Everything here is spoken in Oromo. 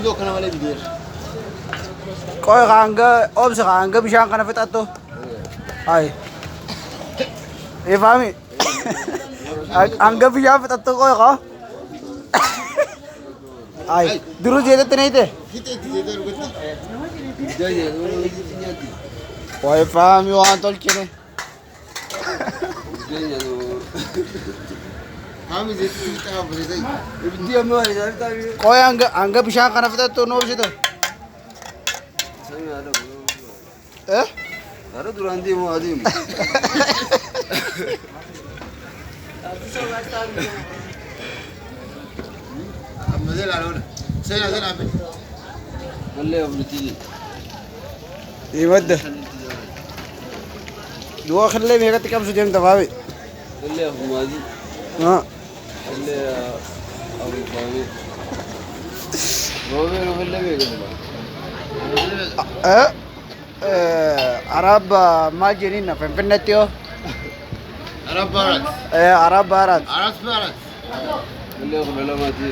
Video kana malee video. Koy kangga, obsa kangga bishaan kana fixattu. Ay. Fahmi? Hanga bishaan fixattu koy ko. Ay, duruu jeetetti ni hite? Hite jeetee dhugaatti. Jajee Koy fahmi waan tolchine. Fahmi jeetee xiqqaa bareedaa. Ibiddi amma waan isaa taa'ee. Koy hanga bishaan kana fixattu nu obsitu. Eh? Ada duraan deemu adeemu. Amma zee laaloo seenaa seenaa bee. Mallee ablutii. Imadda. Dua khallee meeqatti qabsu deemta fahmi? Mallee afumaadii. Ah. Mallee afumaadii. Roobee roobellee beekamu. Arab maal jeniin Finfinneetti yoo? Arab Barat. Arab Barat. Arab Barat. Mallee kudha lamaati.